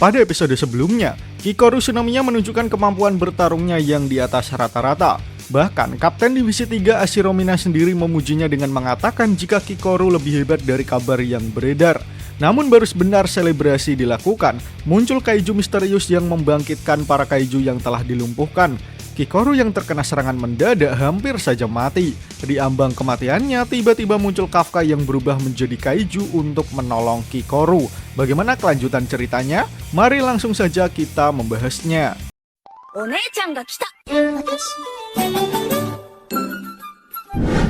Pada episode sebelumnya, Kikoru Shinomiya menunjukkan kemampuan bertarungnya yang di atas rata-rata. Bahkan, Kapten Divisi 3 Ashiro Mina sendiri memujinya dengan mengatakan jika Kikoru lebih hebat dari kabar yang beredar. Namun baru sebentar selebrasi dilakukan, muncul kaiju misterius yang membangkitkan para kaiju yang telah dilumpuhkan. Kikoru yang terkena serangan mendadak hampir saja mati. Di ambang kematiannya, tiba-tiba muncul Kafka yang berubah menjadi kaiju untuk menolong Kikoru. Bagaimana kelanjutan ceritanya? Mari langsung saja kita membahasnya.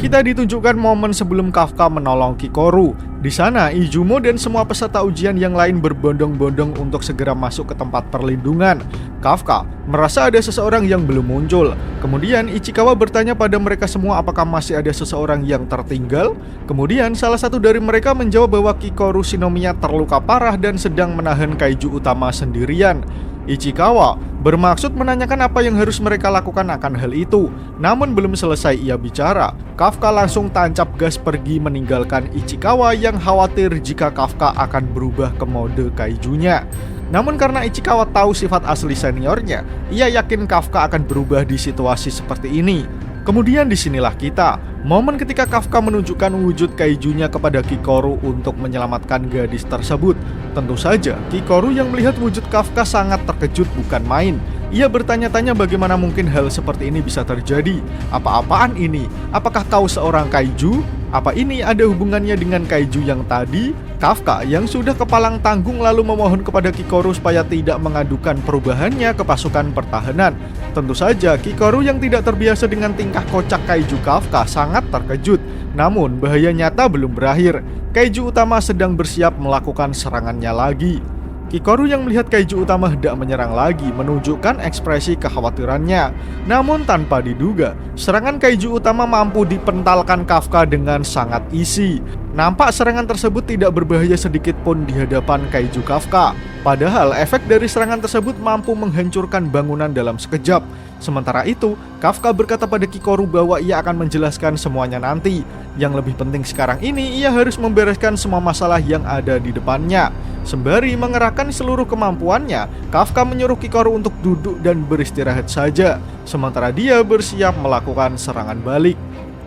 Kita ditunjukkan momen sebelum Kafka menolong Kikoru. Di sana, Izumo dan semua peserta ujian yang lain berbondong-bondong untuk segera masuk ke tempat perlindungan. Kafka merasa ada seseorang yang belum muncul. Kemudian Ichikawa bertanya pada mereka semua apakah masih ada seseorang yang tertinggal. Kemudian salah satu dari mereka menjawab bahwa Kikoru Shinomiya terluka parah dan sedang menahan kaiju utama sendirian. Ichikawa bermaksud menanyakan apa yang harus mereka lakukan akan hal itu. Namun belum selesai ia bicara, Kafka langsung tancap gas pergi meninggalkan Ichikawa yang khawatir jika Kafka akan berubah ke mode kaijunya. Namun karena Ichikawa tahu sifat asli seniornya, ia yakin Kafka akan berubah di situasi seperti ini. Kemudian disinilah kita, momen ketika Kafka menunjukkan wujud kaijunya kepada Kikoru untuk menyelamatkan gadis tersebut. Tentu saja, Kikoru yang melihat wujud Kafka sangat terkejut bukan main. Ia bertanya-tanya bagaimana mungkin hal seperti ini bisa terjadi. Apa-apaan ini? Apakah kau seorang kaiju? Apa ini ada hubungannya dengan kaiju yang tadi? Kafka yang sudah kepalang tanggung lalu memohon kepada Kikoru supaya tidak mengadukan perubahannya ke pasukan pertahanan. Tentu saja Kikoru yang tidak terbiasa dengan tingkah kocak kaiju Kafka sangat terkejut. Namun bahaya nyata belum berakhir. Kaiju utama sedang bersiap melakukan serangannya lagi. Kikoru yang melihat kaiju utama hendak menyerang lagi menunjukkan ekspresi kekhawatirannya. Namun tanpa diduga, serangan kaiju utama mampu dipentalkan Kafka dengan sangat easy. Nampak serangan tersebut tidak berbahaya sedikit pun di hadapan kaiju Kafka. Padahal efek dari serangan tersebut mampu menghancurkan bangunan dalam sekejap. Sementara itu, Kafka berkata pada Kikoru bahwa ia akan menjelaskan semuanya nanti. Yang lebih penting sekarang ini, ia harus membereskan semua masalah yang ada di depannya. Sembari mengerahkan seluruh kemampuannya, Kafka menyuruh Kikoru untuk duduk dan beristirahat saja. Sementara dia bersiap melakukan serangan balik.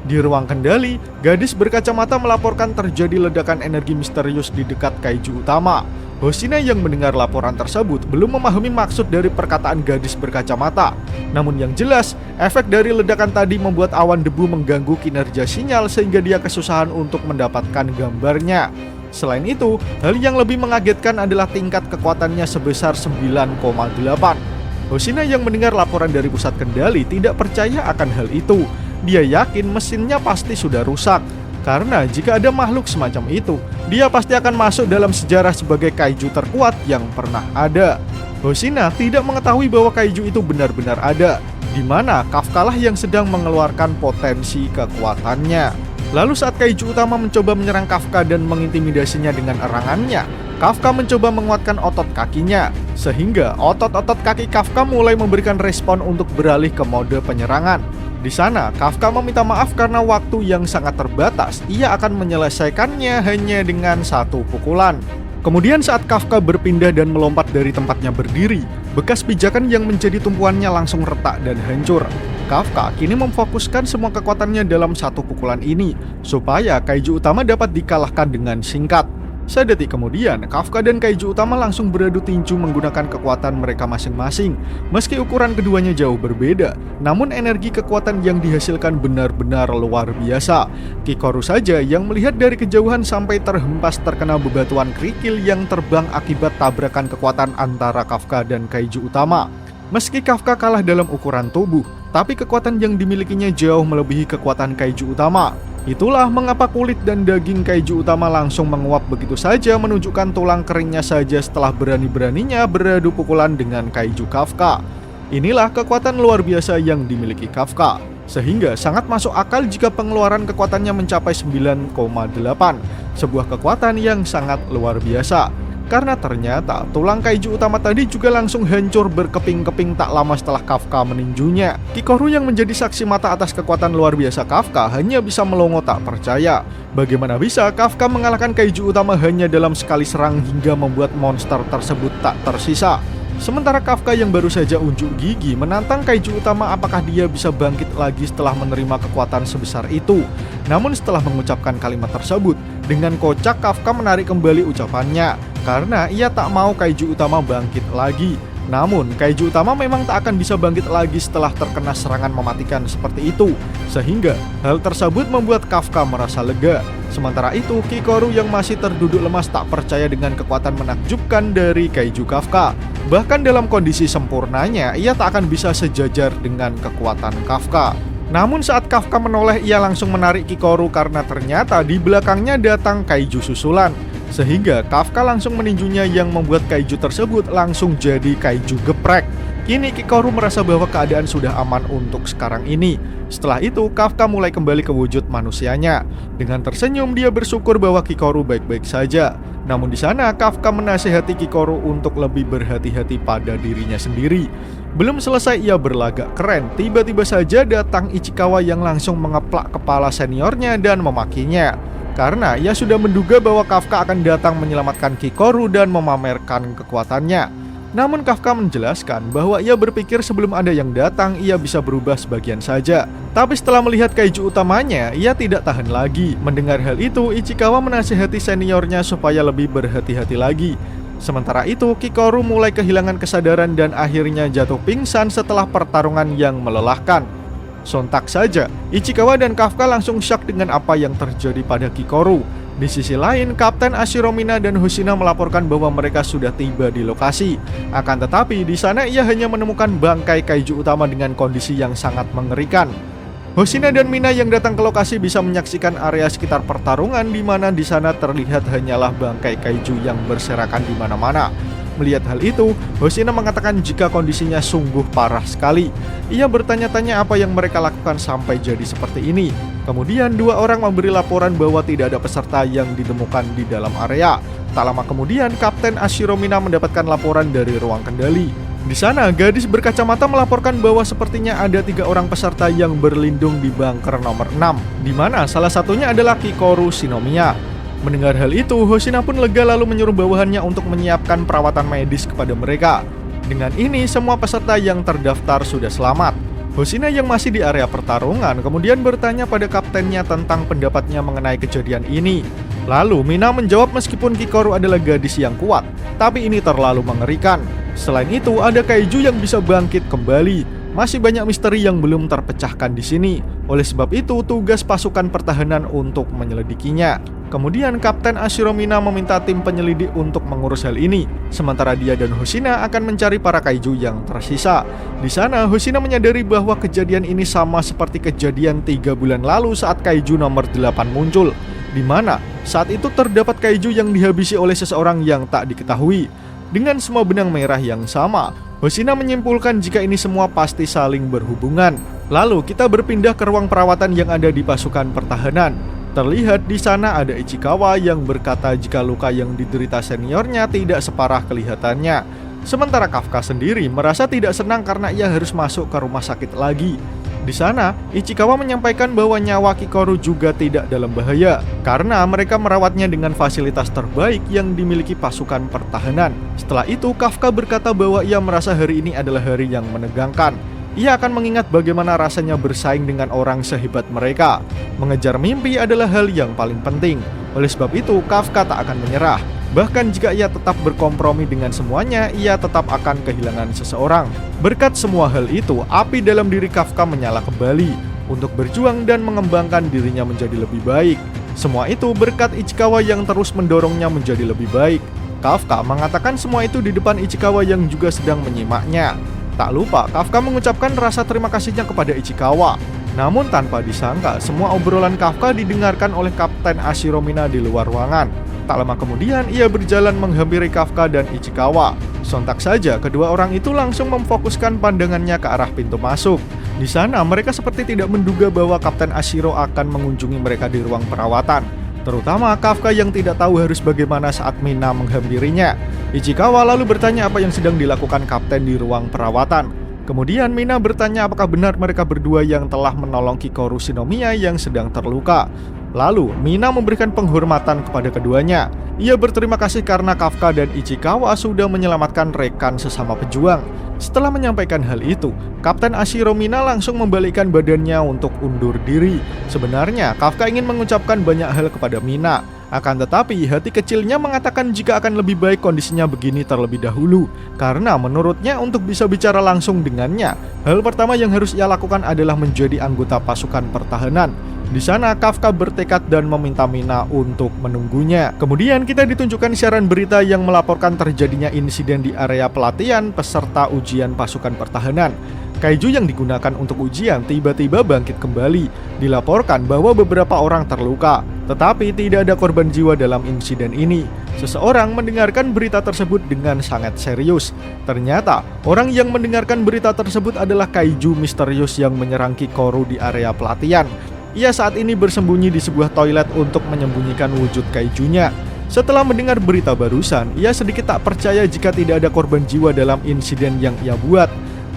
Di ruang kendali, gadis berkacamata melaporkan terjadi ledakan energi misterius di dekat kaiju utama. Hoshina yang mendengar laporan tersebut belum memahami maksud dari perkataan gadis berkacamata. Namun yang jelas, efek dari ledakan tadi membuat awan debu mengganggu kinerja sinyal sehingga dia kesusahan untuk mendapatkan gambarnya. Selain itu, hal yang lebih mengagetkan adalah tingkat kekuatannya sebesar 9,8. Hoshina yang mendengar laporan dari pusat kendali tidak percaya akan hal itu. Dia yakin mesinnya pasti sudah rusak. Karena jika ada makhluk semacam itu, dia pasti akan masuk dalam sejarah sebagai kaiju terkuat yang pernah ada. Hoshina tidak mengetahui bahwa kaiju itu benar-benar ada, di mana Kafka lah yang sedang mengeluarkan potensi kekuatannya. Lalu saat kaiju utama mencoba menyerang Kafka dan mengintimidasinya dengan erangannya, Kafka mencoba menguatkan otot kakinya, sehingga otot-otot kaki Kafka mulai memberikan respon untuk beralih ke mode penyerangan. Di sana, Kafka meminta maaf karena waktu yang sangat terbatas. Ia akan menyelesaikannya hanya dengan satu pukulan. Kemudian saat Kafka berpindah dan melompat dari tempatnya berdiri, bekas pijakan yang menjadi tumpuannya langsung retak dan hancur. Kafka kini memfokuskan semua kekuatannya dalam satu pukulan ini, supaya kaiju utama dapat dikalahkan dengan singkat. Sedetik kemudian, Kafka dan kaiju utama langsung beradu tinju menggunakan kekuatan mereka masing-masing. Meski ukuran keduanya jauh berbeda, namun energi kekuatan yang dihasilkan benar-benar luar biasa. Kikoru saja yang melihat dari kejauhan sampai terhempas terkena bebatuan kerikil yang terbang akibat tabrakan kekuatan antara Kafka dan kaiju utama. Meski Kafka kalah dalam ukuran tubuh, tapi kekuatan yang dimilikinya jauh melebihi kekuatan kaiju utama. Itulah mengapa kulit dan daging kaiju utama langsung menguap begitu saja, menunjukkan tulang keringnya saja setelah berani-beraninya beradu pukulan dengan kaiju Kafka. Inilah kekuatan luar biasa yang dimiliki Kafka, sehingga sangat masuk akal jika pengeluaran kekuatannya mencapai 9,8, sebuah kekuatan yang sangat luar biasa. karena ternyata tulang kaiju utama tadi juga langsung hancur berkeping-keping tak lama setelah Kafka meninjunya. Kikoru yang menjadi saksi mata atas kekuatan luar biasa Kafka hanya bisa melongo tak percaya. Bagaimana bisa Kafka mengalahkan kaiju utama hanya dalam sekali serang hingga membuat monster tersebut tak tersisa? Sementara Kafka yang baru saja unjuk gigi menantang kaiju utama apakah dia bisa bangkit lagi setelah menerima kekuatan sebesar itu. Namun setelah mengucapkan kalimat tersebut, dengan kocak Kafka menarik kembali ucapannya karena ia tak mau kaiju utama bangkit lagi. Namun, kaiju utama memang tak akan bisa bangkit lagi setelah terkena serangan mematikan seperti itu. Sehingga, hal tersebut membuat Kafka merasa lega. Sementara itu, Kikoru yang masih terduduk lemas tak percaya dengan kekuatan menakjubkan dari kaiju Kafka. Bahkan dalam kondisi sempurnanya, ia tak akan bisa sejajar dengan kekuatan Kafka. Namun saat Kafka menoleh, ia langsung menarik Kikoru karena ternyata di belakangnya datang kaiju susulan. Sehingga Kafka langsung meninjunya yang membuat kaiju tersebut langsung jadi kaiju geprek. Kini Kikoru merasa bahwa keadaan sudah aman untuk sekarang ini. Setelah itu Kafka mulai kembali ke wujud manusianya. Dengan tersenyum dia bersyukur bahwa Kikoru baik-baik saja. Namun di sana Kafka menasihati Kikoru untuk lebih berhati-hati pada dirinya sendiri. Belum selesai ia berlagak keren, tiba-tiba saja datang Ichikawa yang langsung mengeplak kepala seniornya dan memakinya. Karena ia sudah menduga bahwa Kafka akan datang menyelamatkan Kikoru dan memamerkan kekuatannya. Namun Kafka menjelaskan bahwa ia berpikir sebelum ada yang datang ia bisa berubah sebagian saja. Tapi setelah melihat kaiju utamanya, ia tidak tahan lagi. Mendengar hal itu, Ichikawa menasihati seniornya supaya lebih berhati-hati lagi. Sementara itu, Kikoru mulai kehilangan kesadaran dan akhirnya jatuh pingsan setelah pertarungan yang melelahkan. Sontak saja, Ichikawa dan Kafka langsung syok dengan apa yang terjadi pada Kikoru. Di sisi lain, Kapten Ashiromina dan Hoshina melaporkan bahwa mereka sudah tiba di lokasi. Akan tetapi, di sana ia hanya menemukan bangkai kaiju utama dengan kondisi yang sangat mengerikan. Hoshina dan Mina yang datang ke lokasi bisa menyaksikan area sekitar pertarungan di mana di sana terlihat hanyalah bangkai kaiju yang berserakan di mana-mana. Melihat hal itu, Hoshina mengatakan jika kondisinya sungguh parah sekali. Ia bertanya-tanya apa yang mereka lakukan sampai jadi seperti ini. Kemudian dua orang memberi laporan bahwa tidak ada peserta yang ditemukan di dalam area. Tak lama kemudian, Kapten Ashiromina mendapatkan laporan dari ruang kendali. Di sana, gadis berkacamata melaporkan bahwa sepertinya ada 3 orang peserta yang berlindung di bunker nomor 6, di mana salah satunya adalah Kikoru Shinomiya. Mendengar hal itu, Hoshina pun lega lalu menyuruh bawahannya untuk menyiapkan perawatan medis kepada mereka. Dengan ini, semua peserta yang terdaftar sudah selamat. Hoshina yang masih di area pertarungan kemudian bertanya pada kaptennya tentang pendapatnya mengenai kejadian ini. Lalu Mina menjawab meskipun Kikoru adalah gadis yang kuat, tapi ini terlalu mengerikan. Selain itu, ada kaiju yang bisa bangkit kembali. Masih banyak misteri yang belum terpecahkan di sini. Oleh sebab itu, tugas pasukan pertahanan untuk menyelidikinya. Kemudian Kapten Ashiromina meminta tim penyelidik untuk mengurus hal ini, sementara dia dan Hoshina akan mencari para kaiju yang tersisa. Di sana, Hoshina menyadari bahwa kejadian ini sama seperti kejadian 3 bulan lalu saat kaiju nomor 8 muncul, di mana saat itu terdapat kaiju yang dihabisi oleh seseorang yang tak diketahui. Dengan semua benang merah yang sama, Hoshina menyimpulkan jika ini semua pasti saling berhubungan. Lalu kita berpindah ke ruang perawatan yang ada di pasukan pertahanan. Terlihat di sana ada Ichikawa yang berkata jika luka yang diderita seniornya tidak separah kelihatannya. Sementara Kafka sendiri merasa tidak senang karena ia harus masuk ke rumah sakit lagi. Di sana, Ichikawa menyampaikan bahwa nyawa Kikoru juga tidak dalam bahaya karena mereka merawatnya dengan fasilitas terbaik yang dimiliki pasukan pertahanan. Setelah itu, Kafka berkata bahwa ia merasa hari ini adalah hari yang menegangkan. Ia akan mengingat bagaimana rasanya bersaing dengan orang sehebat mereka. Mengejar mimpi adalah hal yang paling penting. Oleh sebab itu, Kafka tak akan menyerah. Bahkan jika ia tetap berkompromi dengan semuanya, ia tetap akan kehilangan seseorang. Berkat semua hal itu, api dalam diri Kafka menyala kembali untuk berjuang dan mengembangkan dirinya menjadi lebih baik. Semua itu berkat Ichikawa yang terus mendorongnya menjadi lebih baik. Kafka mengatakan semua itu di depan Ichikawa yang juga sedang menyimaknya. Tak lupa, Kafka mengucapkan rasa terima kasihnya kepada Ichikawa. Namun tanpa disangka, semua obrolan Kafka didengarkan oleh Kapten Ashiromina di luar ruangan. Tak lama kemudian, ia berjalan menghampiri Kafka dan Ichikawa. Sontak saja, kedua orang itu langsung memfokuskan pandangannya ke arah pintu masuk. Di sana, mereka seperti tidak menduga bahwa Kapten Ashiro akan mengunjungi mereka di ruang perawatan. terutama Kafka yang tidak tahu harus bagaimana saat Mina menghampirinya. Ichikawa lalu bertanya apa yang sedang dilakukan kapten di ruang perawatan. Kemudian Mina bertanya apakah benar mereka berdua yang telah menolong Kikoru Shinomiya yang sedang terluka. Lalu Mina memberikan penghormatan kepada keduanya. Ia berterima kasih karena Kafka dan Ichikawa sudah menyelamatkan rekan sesama pejuang. Setelah menyampaikan hal itu, Kapten Ashiro Mina langsung membalikkan badannya untuk undur diri. Sebenarnya Kafka ingin mengucapkan banyak hal kepada Mina. Akan tetapi hati kecilnya mengatakan jika akan lebih baik kondisinya begini terlebih dahulu. Karena menurutnya untuk bisa bicara langsung dengannya, hal pertama yang harus ia lakukan adalah menjadi anggota pasukan pertahanan. Di sana Kafka bertekad dan meminta Mina untuk menunggunya. Kemudian kita ditunjukkan siaran berita yang melaporkan terjadinya insiden di area pelatihan peserta ujian pasukan pertahanan. Kaiju yang digunakan untuk ujian tiba-tiba bangkit kembali. Dilaporkan bahwa beberapa orang terluka, tetapi tidak ada korban jiwa dalam insiden ini. Seseorang mendengarkan berita tersebut dengan sangat serius. Ternyata, orang yang mendengarkan berita tersebut adalah kaiju misterius yang menyerang Kikoru di area pelatihan. Ia saat ini bersembunyi di sebuah toilet untuk menyembunyikan wujud kaijunya. Setelah mendengar berita barusan, ia sedikit tak percaya jika tidak ada korban jiwa dalam insiden yang ia buat.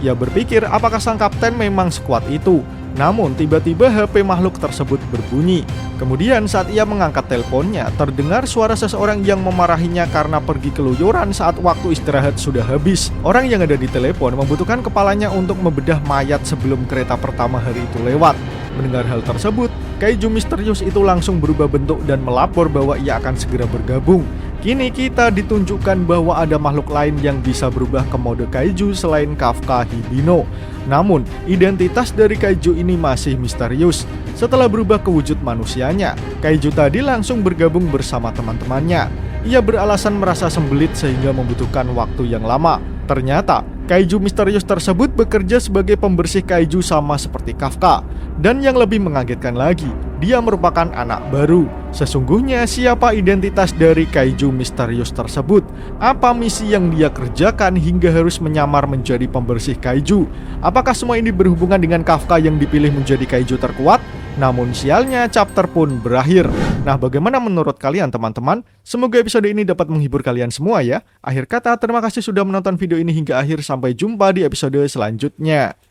Ia berpikir apakah sang kapten memang sekuat itu. Namun tiba-tiba HP makhluk tersebut berbunyi. Kemudian saat ia mengangkat teleponnya, terdengar suara seseorang yang memarahinya karena pergi keluyuran saat waktu istirahat sudah habis. Orang yang ada di telepon membutuhkan kepalanya untuk membedah mayat sebelum kereta pertama hari itu lewat. Mendengar hal tersebut, kaiju misterius itu langsung berubah bentuk dan melapor bahwa ia akan segera bergabung. Kini kita ditunjukkan bahwa ada makhluk lain yang bisa berubah ke mode kaiju selain Kafka Hibino. Namun, identitas dari kaiju ini masih misterius. Setelah berubah ke wujud manusianya, kaiju tadi langsung bergabung bersama teman-temannya. Ia beralasan merasa sembelit sehingga membutuhkan waktu yang lama. Ternyata, kaiju misterius tersebut bekerja sebagai pembersih kaiju sama seperti Kafka. Dan yang lebih mengagetkan lagi, dia merupakan anak baru. Sesungguhnya siapa identitas dari kaiju misterius tersebut? Apa misi yang dia kerjakan hingga harus menyamar menjadi pembersih kaiju? Apakah semua ini berhubungan dengan Kafka yang dipilih menjadi kaiju terkuat? Namun sialnya chapter pun berakhir. Nah, bagaimana menurut kalian teman-teman? Semoga episode ini dapat menghibur kalian semua ya. Akhir kata, terima kasih sudah menonton video ini hingga akhir. Sampai jumpa di episode selanjutnya.